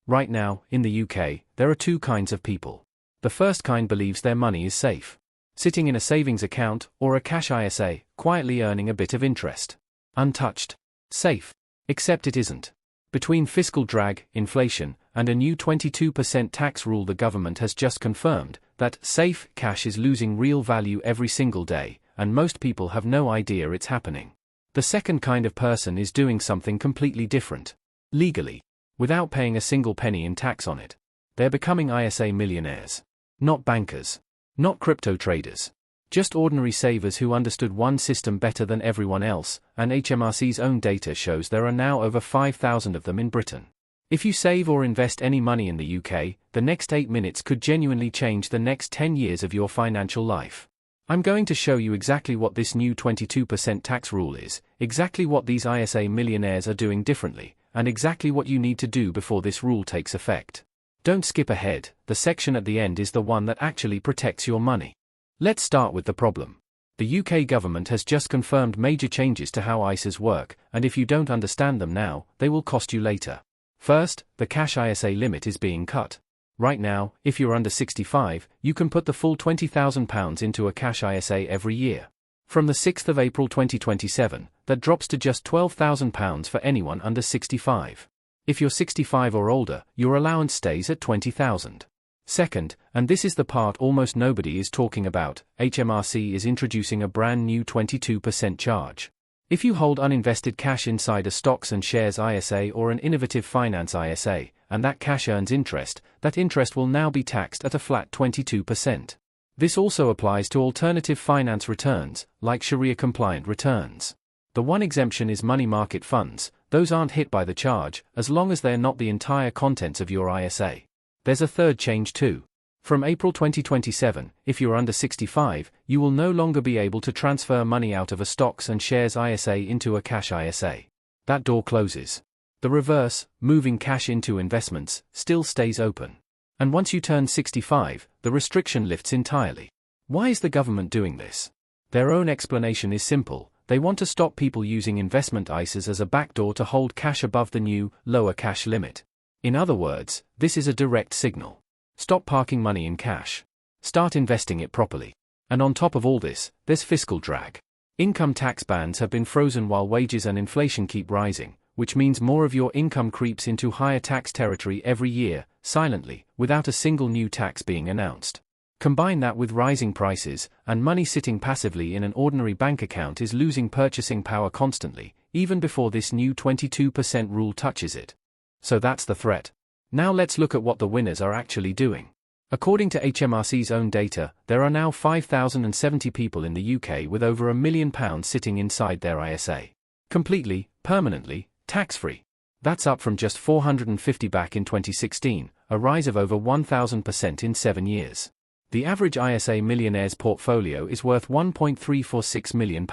Right now, in the UK, there are two kinds of people. The first kind believes their money is safe, sitting in a savings account or a cash ISA, quietly earning a bit of interest. Untouched. Safe. Except it isn't. Between fiscal drag, inflation, and a new 22% tax rule, the government has just confirmed that safe cash is losing real value every single day, and most people have no idea it's happening. The second kind of person is doing something completely different. Legally. Without paying a single penny in tax on it. They're becoming ISA millionaires. Not bankers. Not crypto traders. Just ordinary savers who understood one system better than everyone else, and HMRC's own data shows there are now over 5,000 of them in Britain. If you save or invest any money in the UK, the next 8 minutes could genuinely change the next 10 years of your financial life. I'm going to show you exactly what this new 22% tax rule is, exactly what these ISA millionaires are doing differently, and exactly what you need to do before this rule takes effect. Don't skip ahead, the section at the end is the one that actually protects your money. Let's start with the problem. The UK government has just confirmed major changes to how ISAs work, and if you don't understand them now, they will cost you later. First, the cash ISA limit is being cut. Right now, if you're under 65, you can put the full £20,000 into a cash ISA every year. From the 6th of April 2027, that drops to just £12,000 for anyone under 65. If you're 65 or older, your allowance stays at £20,000. Second, and this is the part almost nobody is talking about, HMRC is introducing a brand new 22% charge. If you hold uninvested cash inside a stocks and shares ISA or an innovative finance ISA, and that cash earns interest, that interest will now be taxed at a flat 22%. This also applies to alternative finance returns, like Sharia-compliant returns. The one exemption is money market funds. Those aren't hit by the charge, as long as they're not the entire contents of your ISA. There's a third change too. From April 2027, if you're under 65, you will no longer be able to transfer money out of a stocks and shares ISA into a cash ISA. That door closes. The reverse, moving cash into investments, still stays open. And once you turn 65, the restriction lifts entirely. Why is the government doing this? Their own explanation is simple. They want to stop people using investment ISAs as a backdoor to hold cash above the new, lower cash limit. In other words, this is a direct signal. Stop parking money in cash. Start investing it properly. And on top of all this, there's fiscal drag. Income tax bands have been frozen while wages and inflation keep rising, which means more of your income creeps into higher tax territory every year, silently, without a single new tax being announced. Combine that with rising prices, and money sitting passively in an ordinary bank account is losing purchasing power constantly, even before this new 22% rule touches it. So that's the threat. Now let's look at what the winners are actually doing. According to HMRC's own data, there are now 5,070 people in the UK with over £1 million sitting inside their ISA. Completely, permanently, tax-free. That's up from just 450 back in 2016, a rise of over 1,000% in 7 years. The average ISA millionaire's portfolio is worth £1.346 million.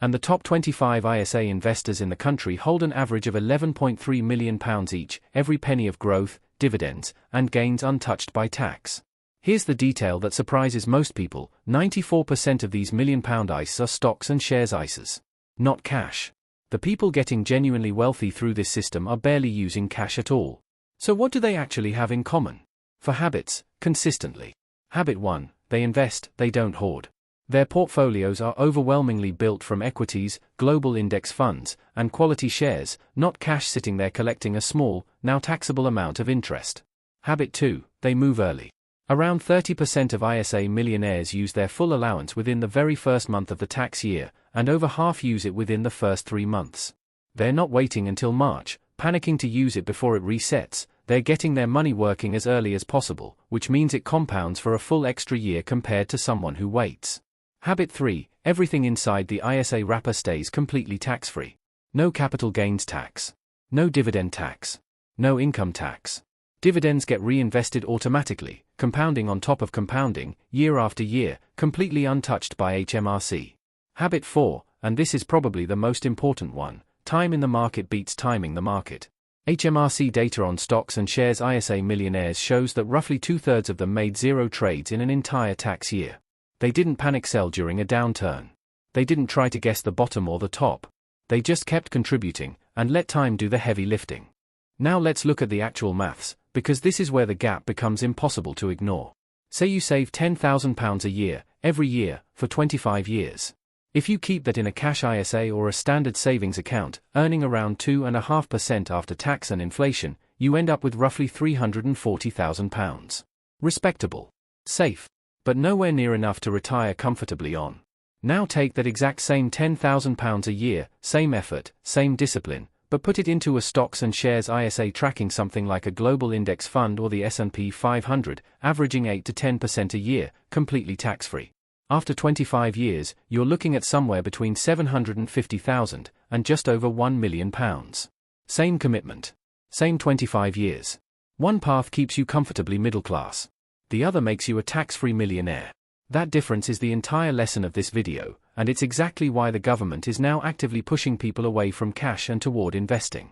And the top 25 ISA investors in the country hold an average of £11.3 million each, every penny of growth, dividends, and gains untouched by tax. Here's the detail that surprises most people: 94% of these £1 million ISAs are stocks and shares ISAs. Not cash. The people getting genuinely wealthy through this system are barely using cash at all. So what do they actually have in common? For habits, consistently. Habit 1, they invest, they don't hoard. Their portfolios are overwhelmingly built from equities, global index funds, and quality shares, not cash sitting there collecting a small, now taxable amount of interest. Habit 2, they move early. Around 30% of ISA millionaires use their full allowance within the very first month of the tax year, and over half use it within the first 3 months. They're not waiting until March, panicking to use it before it resets. They're getting their money working as early as possible, which means it compounds for a full extra year compared to someone who waits. Habit 3, everything inside the ISA wrapper stays completely tax-free. No capital gains tax. No dividend tax. No income tax. Dividends get reinvested automatically, compounding on top of compounding, year after year, completely untouched by HMRC. Habit 4, and this is probably the most important one, time in the market beats timing the market. HMRC data on stocks and shares ISA millionaires shows that roughly 2/3 of them made 0 trades in an entire tax year. They didn't panic sell during a downturn. They didn't try to guess the bottom or the top. They just kept contributing, and let time do the heavy lifting. Now let's look at the actual maths, because this is where the gap becomes impossible to ignore. Say you save £10,000 a year, every year, for 25 years. If you keep that in a cash ISA or a standard savings account, earning around 2.5% after tax and inflation, you end up with roughly £340,000. Respectable. Safe. But nowhere near enough to retire comfortably on. Now take that exact same £10,000 a year, same effort, same discipline, but put it into a stocks and shares ISA tracking something like a global index fund or the S&P 500, averaging 8 to 10% a year, completely tax-free. After 25 years, you're looking at somewhere between £750,000 and just over £1 million. Same commitment. Same 25 years. One path keeps you comfortably middle class. The other makes you a tax-free millionaire. That difference is the entire lesson of this video, and it's exactly why the government is now actively pushing people away from cash and toward investing.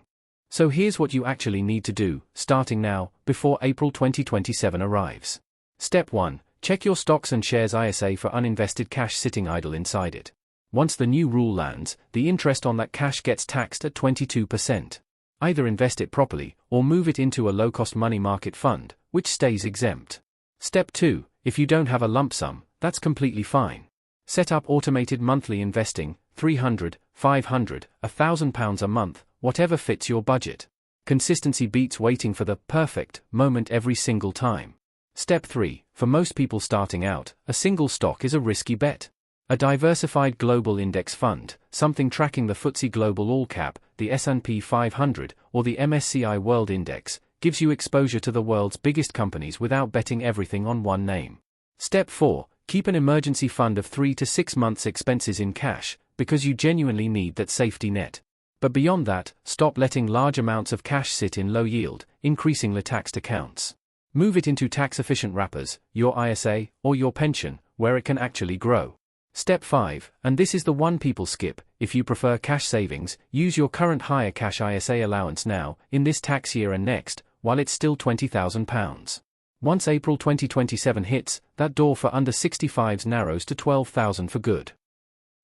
So here's what you actually need to do, starting now, before April 2027 arrives. Step 1. Check your stocks and shares ISA for uninvested cash sitting idle inside it. Once the new rule lands, the interest on that cash gets taxed at 22%. Either invest it properly, or move it into a low-cost money market fund, which stays exempt. Step 2. If you don't have a lump sum, that's completely fine. Set up automated monthly investing, £300, £500, £1,000 a month, whatever fits your budget. Consistency beats waiting for the perfect moment every single time. Step 3. For most people starting out, a single stock is a risky bet. A diversified global index fund, something tracking the FTSE Global All Cap, the S&P 500, or the MSCI World Index, gives you exposure to the world's biggest companies without betting everything on one name. Step 4. Keep an emergency fund of 3 to 6 months' expenses in cash, because you genuinely need that safety net. But beyond that, stop letting large amounts of cash sit in low-yield, increasingly taxed accounts. Move it into tax-efficient wrappers, your ISA, or your pension, where it can actually grow. Step 5, and this is the one people skip: if you prefer cash savings, use your current higher cash ISA allowance now, in this tax year and next, while it's still £20,000. Once April 2027 hits, that door for under 65s narrows to £12,000 for good.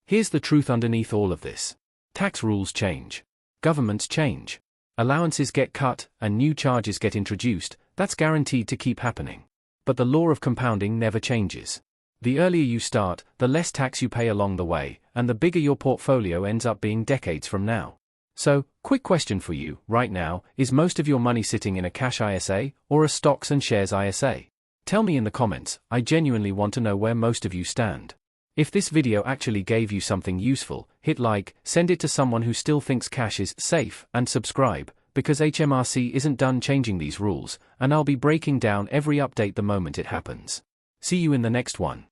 Here's the truth underneath all of this. Tax rules change. Governments change. Allowances get cut, and new charges get introduced. That's guaranteed to keep happening. But the law of compounding never changes. The earlier you start, the less tax you pay along the way, and the bigger your portfolio ends up being decades from now. So, quick question for you, right now, is most of your money sitting in a cash ISA, or a stocks and shares ISA? Tell me in the comments, I genuinely want to know where most of you stand. If this video actually gave you something useful, hit like, send it to someone who still thinks cash is safe, and subscribe, because HMRC isn't done changing these rules, and I'll be breaking down every update the moment it happens. See you in the next one.